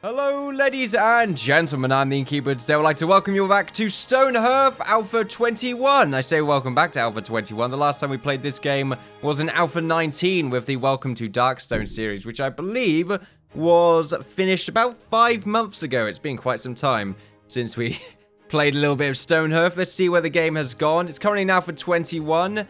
Hello, ladies and gentlemen, I'm the Innkeeper. Today I would like to welcome you back to Stonehearth Alpha 21. I say welcome back to Alpha 21. The last time we played this game was in Alpha 19 with the Welcome to Darkstone series, which I believe was finished about 5 months ago. It's been quite some time since we played a little bit of Stonehearth. Let's see where the game has gone. It's currently in Alpha 21,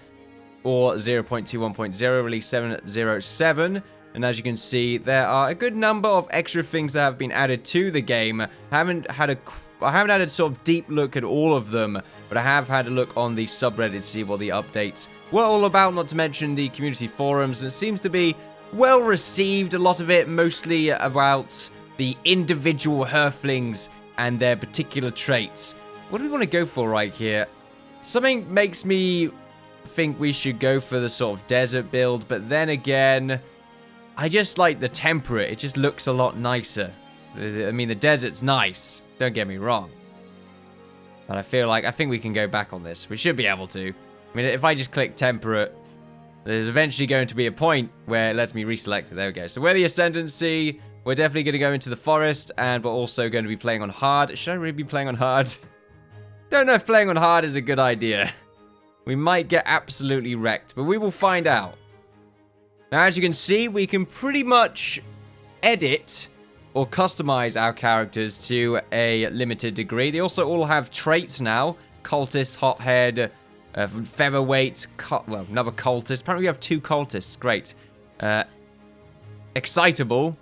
or 0.21.0, release 707. And as you can see, there are a good number of extra things that have been added to the game. I haven't had a sort of deep look at all of them, but I have had a look on the subreddit to see what the updates were all about, not to mention the community forums, and it seems to be well received, a lot of it mostly about the individual Hearthlings and their particular traits. What do we want to go for right here? Something makes me think we should go for the sort of desert build, but then again, I just like the temperate. It just looks a lot nicer. I mean, the desert's nice. Don't get me wrong. But I think we can go back on this. We should be able to. I mean, if I just click temperate, there's eventually going to be a point where it lets me reselect it. There we go. So we're the Ascendancy. We're definitely going to go into the forest, and we're also going to be playing on hard. Should I really be playing on hard? Don't know if playing on hard is a good idea. We might get absolutely wrecked, but we will find out. Now, as you can see, we can pretty much edit or customize our characters to a limited degree. They also all have traits now. Cultist, hothead, featherweight, well, another cultist. Apparently we have 2 cultists. Great. Excitable,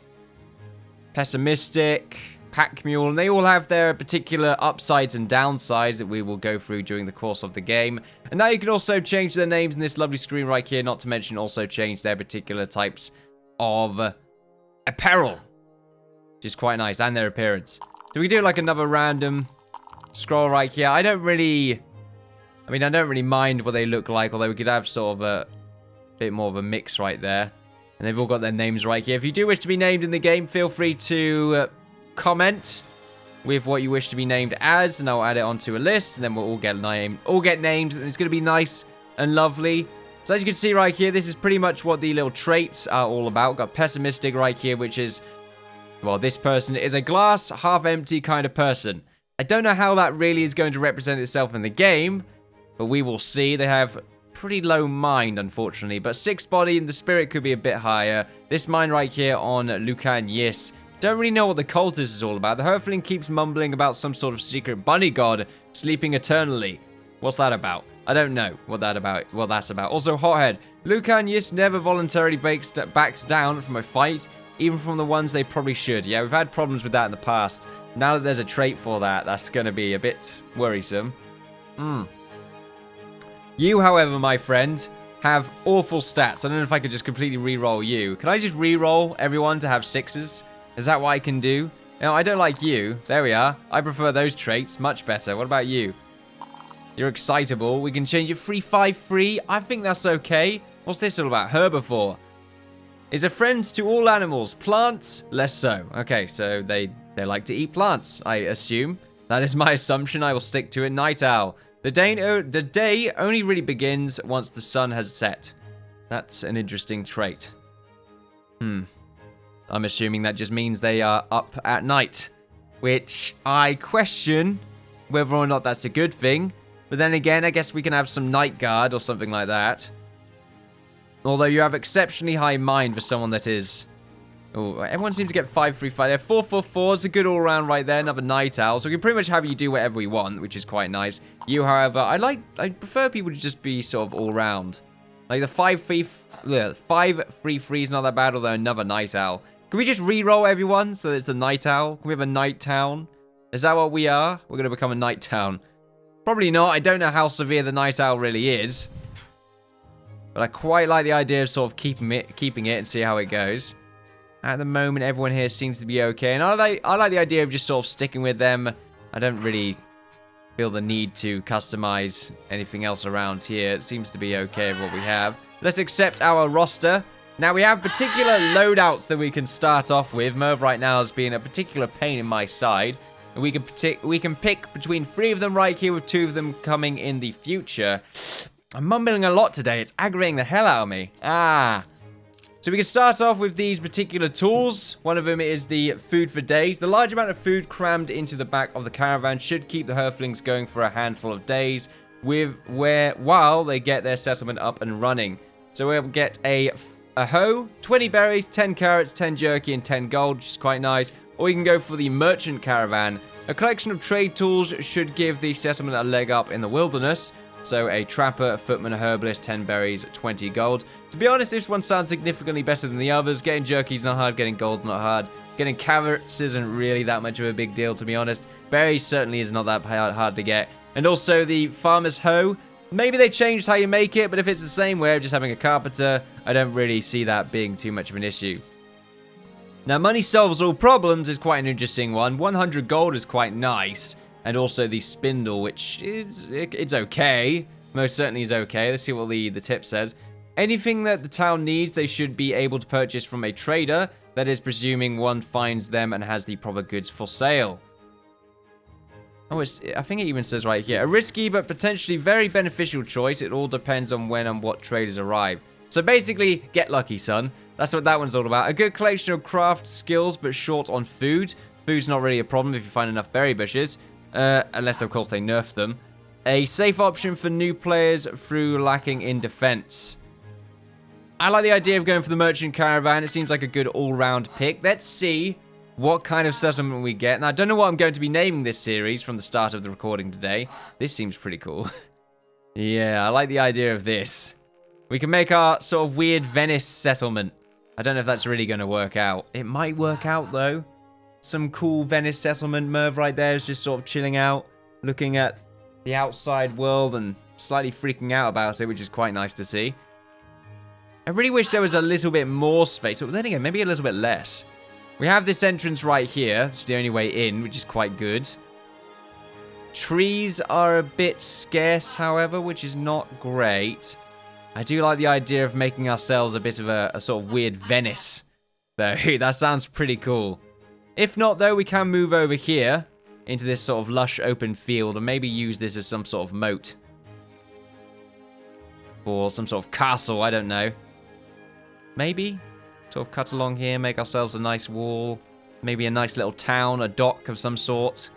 pessimistic, pack mule, and they all have their particular upsides and downsides that we will go through during the course of the game. And now you can also change their names in this lovely screen right here, not to mention also change their particular types of apparel, which is quite nice, and their appearance. So we do like another random scroll right here. I don't really mind what they look like, although we could have sort of a bit more of a mix right there. And they've all got their names right here. If you do wish to be named in the game, feel free to comment with what you wish to be named as, and I'll add it onto a list, and then we'll all get names, and it's going to be nice and lovely. So as you can see right here, this is pretty much what the little traits are all about. Got pessimistic right here, which is, well, this person is a glass half empty kind of person. I don't know how that really is going to represent itself in the game, but we will see. They have pretty low mind, unfortunately, but 6 body and the spirit could be a bit higher. This mind right here on Lucan, yes. Don't really know what the cultist is all about. The Hearthling keeps mumbling about some sort of secret bunny god sleeping eternally. What's that about? I don't know what that's about. Also, hothead. Lucan, yes, never voluntarily backs down from a fight, even from the ones they probably should. Yeah, we've had problems with that in the past. Now that there's a trait for that, that's going to be a bit worrisome. You, however, my friend, have awful stats. I don't know if I could just completely re-roll you. Can I just re-roll everyone to have 6s? Is that what I can do? No, I don't like you. There we are. I prefer those traits. Much better. What about you? You're excitable. We can change it 3-5-3. I think that's okay. What's this all about? Herbivore. Is a friend to all animals. Plants, less so. Okay, so they like to eat plants, I assume. That is my assumption. I will stick to it. Night owl. The day only really begins once the sun has set. That's an interesting trait. I'm assuming that just means they are up at night, which I question whether or not that's a good thing. But then again, I guess we can have some night guard or something like that. Although you have exceptionally high mind for someone that is... Oh, everyone seems to get 5-3-5. They're 4-4-4. It's a good all-round right there. Another night owl. So we can pretty much have you do whatever we want, which is quite nice. You, however, I prefer people to just be sort of all-round. Like the 5-3-3 is not that bad, although another night owl. Can we just re-roll everyone so it's a night owl? Can we have a night town? Is that what we are? We're going to become a night town. Probably not. I don't know how severe the night owl really is. But I quite like the idea of sort of keeping it and see how it goes. At the moment, everyone here seems to be okay. And I like the idea of just sort of sticking with them. I don't really feel the need to customize anything else around here. It seems to be okay with what we have. Let's accept our roster. Now, we have particular loadouts that we can start off with. Merv right now has been a particular pain in my side. And we can pick between 3 of them right here, with 2 of them coming in the future. I'm mumbling a lot today. It's aggravating the hell out of me. So we can start off with these particular tools. One of them is the food for days. The large amount of food crammed into the back of the caravan should keep the Hearthlings going for a handful of days while they get their settlement up and running. So we'll get a hoe, 20 berries, 10 carrots, 10 jerky, and 10 gold, which is quite nice. Or you can go for the merchant caravan. A collection of trade tools should give the settlement a leg up in the wilderness. So a trapper, a footman, a herbalist, 10 berries, 20 gold. To be honest, this one sounds significantly better than the others. Getting jerky's not hard, getting gold's not hard. Getting carrots isn't really that much of a big deal, to be honest. Berries certainly is not that hard to get. And also the farmer's hoe. Maybe they changed how you make it, but if it's the same way of just having a carpenter, I don't really see that being too much of an issue. Now, money solves all problems is quite an interesting one. 100 gold is quite nice. And also the spindle, which it's okay. Most certainly is okay. Let's see what the tip says. Anything that the town needs, they should be able to purchase from a trader. That is presuming one finds them and has the proper goods for sale. Oh, I think it even says right here. A risky but potentially very beneficial choice. It all depends on when and what traders arrive. So basically, get lucky, son. That's what that one's all about. A good collection of craft skills, but short on food. Food's not really a problem if you find enough berry bushes. Unless, of course, they nerf them. A safe option for new players through lacking in defense. I like the idea of going for the merchant caravan. It seems like a good all-round pick. Let's see what kind of settlement we get. Now, I don't know what I'm going to be naming this series from the start of the recording today. This seems pretty cool. Yeah, I like the idea of this. We can make our sort of weird Venice settlement. I don't know if that's really going to work out. It might work out, though. Some cool Venice settlement. Merv right there is just sort of chilling out, looking at the outside world and slightly freaking out about it, which is quite nice to see. I really wish there was a little bit more space, but then again, maybe a little bit less. We have this entrance right here. It's the only way in, which is quite good. Trees are a bit scarce, however, which is not great. I do like the idea of making ourselves a bit of a sort of weird Venice, though. That sounds pretty cool. If not, though, we can move over here into this sort of lush open field and maybe use this as some sort of moat. Or some sort of castle, I don't know. Maybe? Sort of cut along here, make ourselves a nice wall. Maybe a nice little town, a dock of some sort.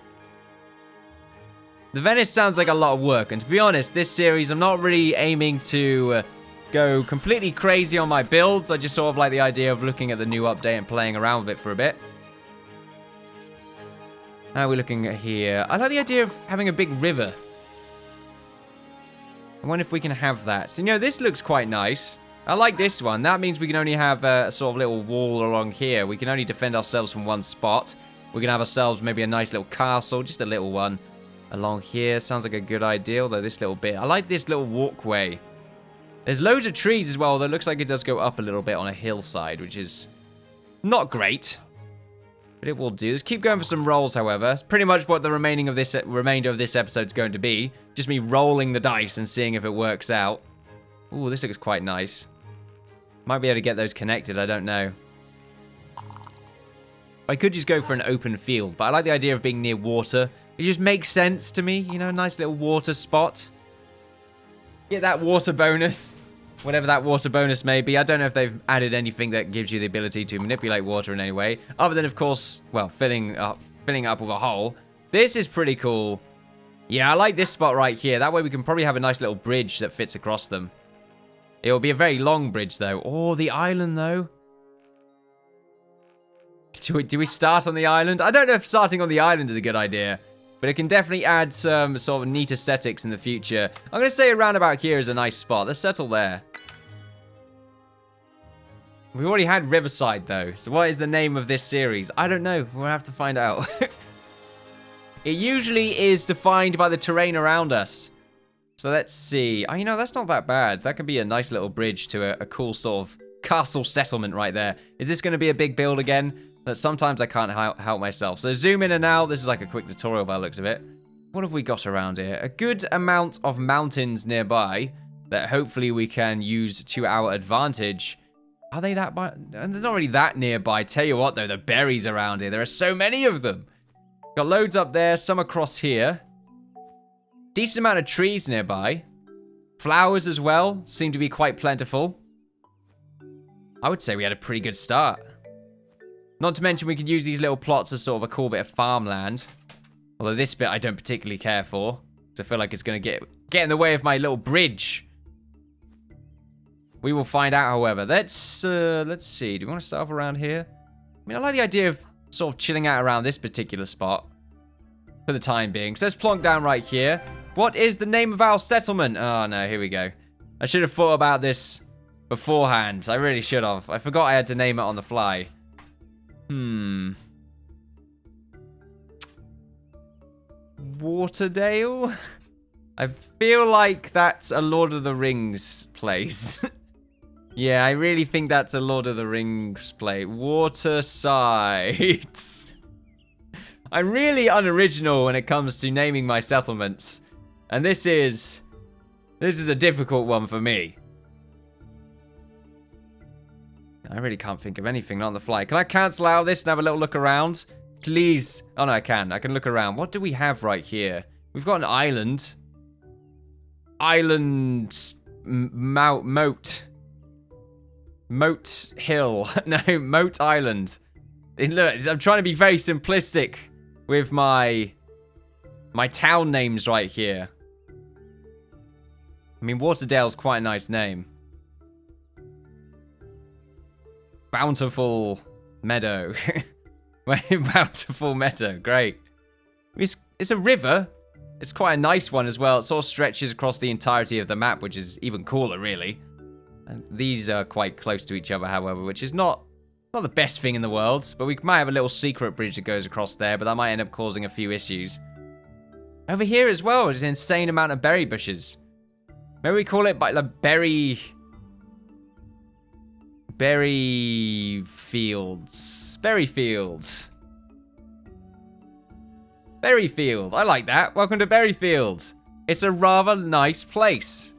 The Venice sounds like a lot of work, and to be honest, this series, I'm not really aiming to go completely crazy on my builds. I just sort of like the idea of looking at the new update and playing around with it for a bit. How are we looking at here? I like the idea of having a big river. I wonder if we can have that. So, you know, this looks quite nice. I like this one. That means we can only have a sort of little wall along here. We can only defend ourselves from one spot. We can have ourselves maybe a nice little castle, just a little one. Along here, sounds like a good idea, although this little bit. I like this little walkway. There's loads of trees as well, though it looks like it does go up a little bit on a hillside, which is not great. But it will do. Let's keep going for some rolls, however. It's pretty much what the remainder of this episode is going to be. Just me rolling the dice and seeing if it works out. Ooh, this looks quite nice. Might be able to get those connected, I don't know. I could just go for an open field, but I like the idea of being near water. It just makes sense to me, you know, nice little water spot. Get that water bonus. Whatever that water bonus may be. I don't know if they've added anything that gives you the ability to manipulate water in any way. Other than, of course, well, filling up with a hole. This is pretty cool. Yeah, I like this spot right here. That way we can probably have a nice little bridge that fits across them. It will be a very long bridge, though. Oh, the island, though. Do we start on the island? I don't know if starting on the island is a good idea. But it can definitely add some sort of neat aesthetics in the future. I'm going to say around about here is a nice spot. Let's settle there. We already had Riverside, though. So what is the name of this series? I don't know. We'll have to find out. It usually is defined by the terrain around us. So let's see. Oh, you know, that's not that bad. That could be a nice little bridge to a cool sort of castle settlement right there. Is this going to be a big build again? That sometimes I can't help myself. So zoom in and out. This is like a quick tutorial by the looks of it. What have we got around here? A good amount of mountains nearby that hopefully we can use to our advantage. Are they that by? They're not really that nearby. Tell you what, though, the berries around here. There are so many of them. Got loads up there, some across here. Decent amount of trees nearby. Flowers as well seem to be quite plentiful. I would say we had a pretty good start. Not to mention we could use these little plots as sort of a cool bit of farmland. Although this bit I don't particularly care for. Because I feel like it's going to get in the way of my little bridge. We will find out, however. Let's see. Do we want to start off around here? I mean, I like the idea of sort of chilling out around this particular spot. For the time being. So let's plonk down right here. What is the name of our settlement? Oh, no. Here we go. I should have thought about this beforehand. I really should have. I forgot I had to name it on the fly. Waterdale? I feel like that's a Lord of the Rings place. Yeah, I really think that's a Lord of the Rings place. Waterside. I'm really unoriginal when it comes to naming my settlements. And this is a difficult one for me. I really can't think of anything, not on the fly. Can I cancel out this and have a little look around? Please. Oh, no, I can. I can look around. What do we have right here? We've got an island. Island... Moat. Moat Hill. No, Moat Island. And look, I'm trying to be very simplistic with my town names right here. I mean, Waterdale's quite a nice name. Bountiful Meadow. Bountiful Meadow, great. It's a river. It's quite a nice one as well. It sort of stretches across the entirety of the map, which is even cooler, really. And these are quite close to each other, however, which is not the best thing in the world. But we might have a little secret bridge that goes across there, but that might end up causing a few issues. Over here as well, there's an insane amount of berry bushes. Maybe we call it by the Berryfields. Berryfield. I like that. Welcome to Berryfield. It's a rather nice place.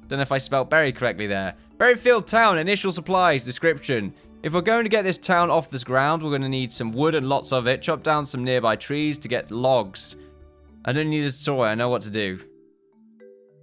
Don't know if I spelled berry correctly there. Berryfield town, initial supplies, description. If we're going to get this town off this ground, we're going to need some wood and lots of it. Chop down some nearby trees to get logs. I don't need a tutorial. I know what to do.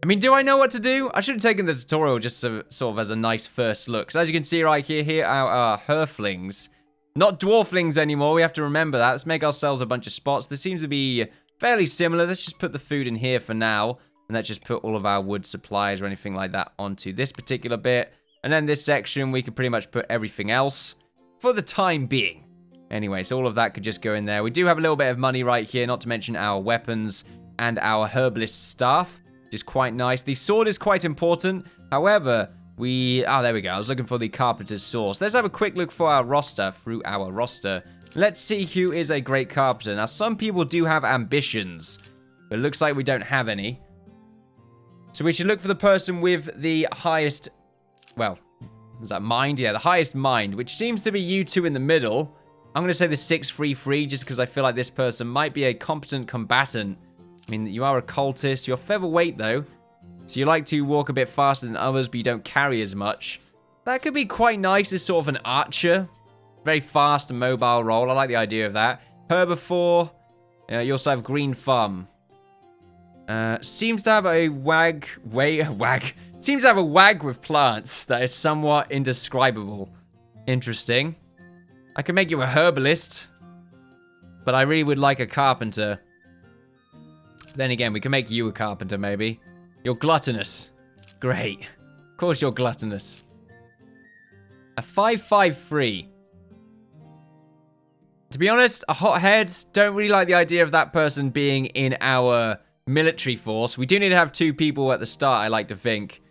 I mean, do I know what to do? I should have taken the tutorial just sort of as a nice first look. So as you can see right here are our Hearthlings. Not dwarflings anymore. We have to remember that. Let's make ourselves a bunch of spots. They seem to be fairly similar. Let's just put the food in here for now. And let's just put all of our wood supplies or anything like that onto this particular bit. And then this section, we can pretty much put everything else for the time being. Anyway, so all of that could just go in there. We do have a little bit of money right here, not to mention our weapons and our herbalist staff, which is quite nice. The sword is quite important. However, oh, there we go. I was looking for the carpenter's sword. Let's have a quick look for our roster through our roster. Let's see who is a great carpenter. Now, some people do have ambitions, but it looks like we don't have any. So we should look for the person with the highest, well, is that mind? Yeah, the highest mind, which seems to be you two in the middle. I'm going to say the 633 just because I feel like this person might be a competent combatant. I mean, you are a cultist. You're featherweight, though. So you like to walk a bit faster than others, but you don't carry as much. That could be quite nice as sort of an archer. Very fast and mobile role. I like the idea of that. Herbivore. You also have green thumb. Seems to have a Seems to have a wag with plants that is somewhat indescribable. Interesting. I can make you a herbalist. But I really would like a carpenter. Then again, we can make you a carpenter, maybe. You're gluttonous. Great. Of course you're gluttonous. A 553. To be honest, a hothead. Don't really like the idea of that person being in our military force. We do need to have 2 people at the start, I like to think.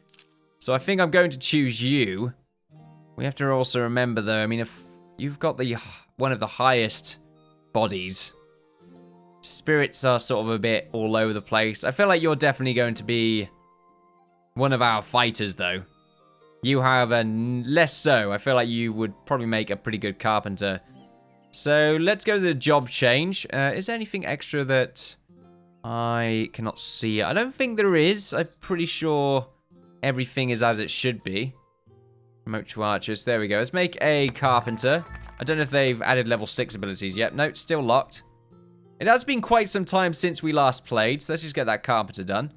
So I think I'm going to choose you. We have to also remember, though, I mean, if you've got one of the highest bodies, spirits are sort of a bit all over the place. I feel like you're definitely going to be one of our fighters, though. You have a less so. I feel like you would probably make a pretty good carpenter. So let's go to the job change. Is there anything extra that I cannot see? I don't think there is. I'm pretty sure everything is as it should be. Promote to archers. There we go. Let's make a carpenter. I don't know if they've added level 6 abilities yet. No, it's still locked. It has been quite some time since we last played, so let's just get that carpenter done.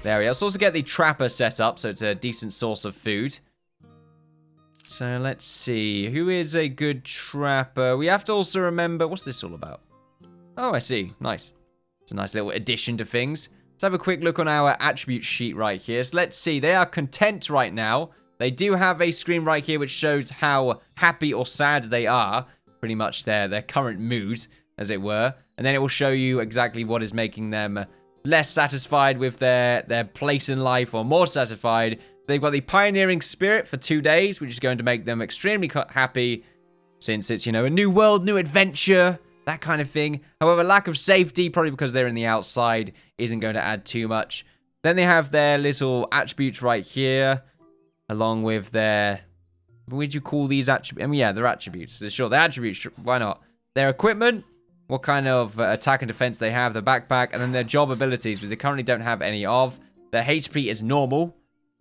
There we go. Let's also get the trapper set up, so it's a decent source of food. So let's see. Who is a good trapper? We have to also remember... What's this all about? Oh, I see. Nice. It's a nice little addition to things. Let's have a quick look on our attribute sheet right here. So let's see. They are content right now. They do have a screen right here which shows how happy or sad they are. Pretty much their current mood, as it were. And then it will show you exactly what is making them less satisfied with their place in life or more satisfied. They've got the pioneering spirit for 2 days, which is going to make them extremely happy since it's, you know, a new world, new adventure, that kind of thing. However, lack of safety, probably because they're in the outside, isn't going to add too much. Then they have their little attributes right here, along with their... What would you call these attributes? I mean, yeah, they're attributes. Sure, they're attributes. Why not? Their equipment, what kind of attack and defense they have, their backpack, and then their job abilities, which they currently don't have any of. Their HP is normal.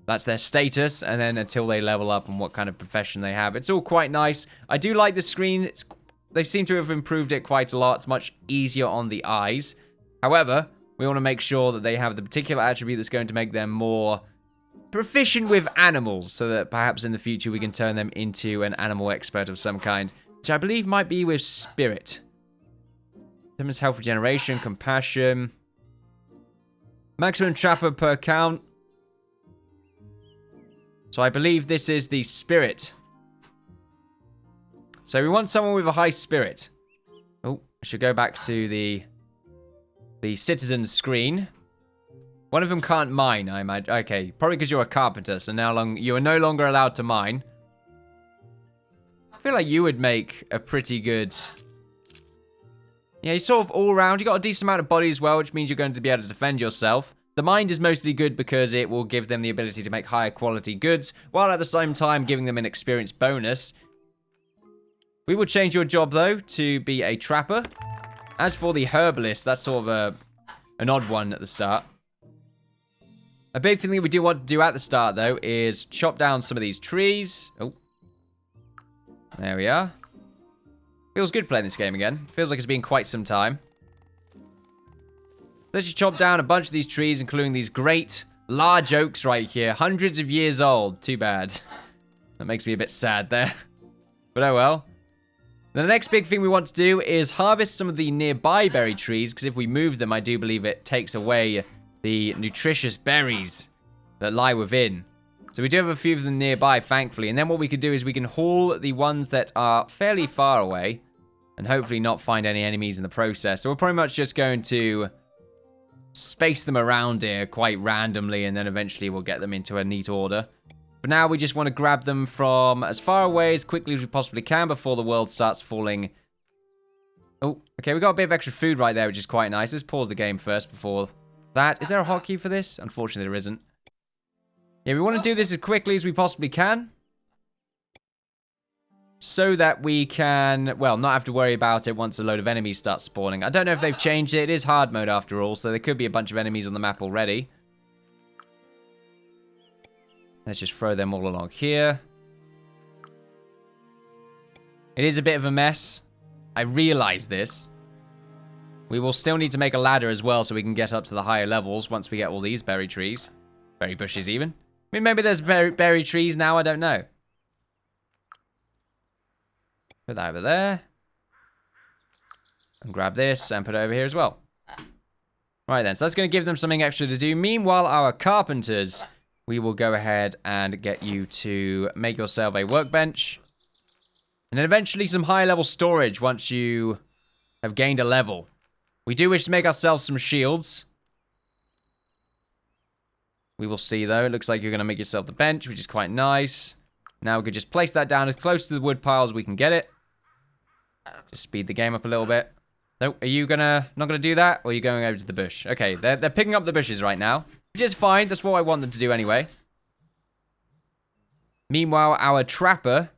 That's their status, and then until they level up and what kind of profession they have. It's all quite nice. I do like the screen. They seem to have improved it quite a lot. It's much easier on the eyes. However, we want to make sure that they have the particular attribute that's going to make them more proficient with animals, so that perhaps in the future we can turn them into an animal expert of some kind, which I believe might be with spirit. Determines health regeneration, compassion. Maximum trapper per count. So I believe this is the spirit. So we want someone with a high spirit. Oh, I should go back to the citizen screen. One of them can't mine, I imagine. Okay, probably because you're a carpenter, so now you are no longer allowed to mine. I feel like you would make a pretty good... Yeah, you're sort of all round. You got a decent amount of body as well, which means you're going to be able to defend yourself. The mind is mostly good because it will give them the ability to make higher quality goods, while at the same time giving them an experience bonus. We will change your job, though, to be a trapper. As for the herbalist, that's sort of an odd one at the start. A big thing that we do want to do at the start, though, is chop down some of these trees. Oh. There we are. Feels good playing this game again. Feels like it's been quite some time. Let's just chop down a bunch of these trees, including these great large oaks right here. Hundreds of years old. Too bad. That makes me a bit sad there. But oh well. The next big thing we want to do is harvest some of the nearby berry trees, because if we move them, I do believe it takes away the nutritious berries that lie within. So we do have a few of them nearby, thankfully. And then what we can do is we can haul the ones that are fairly far away and hopefully not find any enemies in the process. So we're pretty much just going to space them around here quite randomly, and then eventually we'll get them into a neat order. For now, we just want to grab them from as far away as quickly as we possibly can before the world starts falling. Oh, okay, we got a bit of extra food right there, which is quite nice. Let's pause the game first before that. Is there a hotkey for this? Unfortunately, there isn't. Yeah, we want to do this as quickly as we possibly can, so that we can, well, not have to worry about it once a load of enemies start spawning. I don't know if they've changed it. It is hard mode after all, so there could be a bunch of enemies on the map already. Let's just throw them all along here. It is a bit of a mess. I realize this. We will still need to make a ladder as well so we can get up to the higher levels once we get all these berry trees. Berry bushes even. I mean, maybe there's berry trees now, I don't know. Put that over there. And grab this and put it over here as well. Right then, so that's going to give them something extra to do. Meanwhile, our carpenters, we will go ahead and get you to make yourself a workbench. And then eventually some high level storage once you have gained a level. We do wish to make ourselves some shields. We will see though. It looks like you're going to make yourself the bench, which is quite nice. Now we could just place that down as close to the wood pile as we can get it. Just speed the game up a little bit. No, are you not gonna do that? Or are you going over to the bush? Okay, they're picking up the bushes right now, which is fine. That's what I want them to do anyway. Meanwhile, our trapper,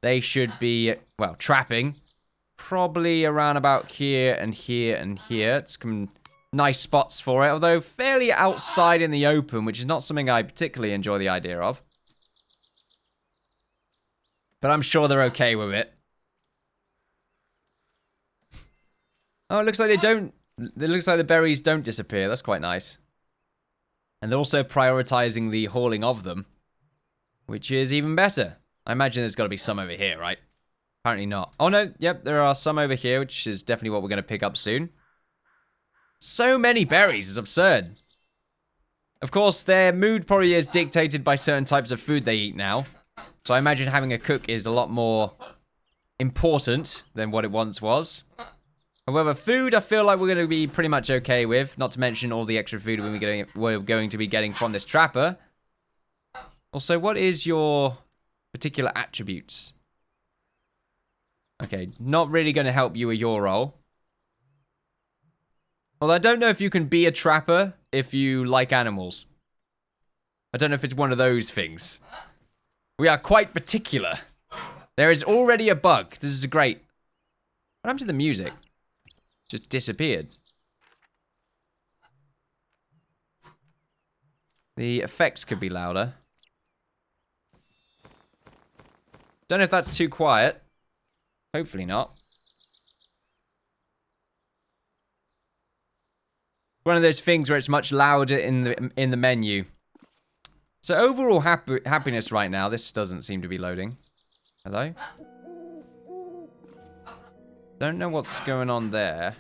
they should be, well, trapping probably around about here and here and here. It's some nice spots for it, although fairly outside in the open, which is not something I particularly enjoy the idea of. But I'm sure they're okay with it. Oh, it looks like they don't... It looks like the berries don't disappear. That's quite nice. And they're also prioritizing the hauling of them, which is even better. I imagine there's got to be some over here, right? Apparently not. Oh, no. Yep, there are some over here, which is definitely what we're going to pick up soon. So many berries. It's absurd. Of course, their mood probably is dictated by certain types of food they eat now. So I imagine having a cook is a lot more important than what it once was. However, food I feel like we're going to be pretty much okay with. Not to mention all the extra food we're going to be getting from this trapper. Also, what is your particular attributes? Okay, not really going to help you with your role. Well, I don't know if you can be a trapper if you like animals. I don't know if it's one of those things. We are quite particular. There is already a bug. This is great. What happened to the music? Just disappeared. The effects could be louder. Don't know if that's too quiet. Hopefully not. One of those things where it's much louder in the menu. So overall happiness right now. This doesn't seem to be loading. Hello? Don't know what's going on there.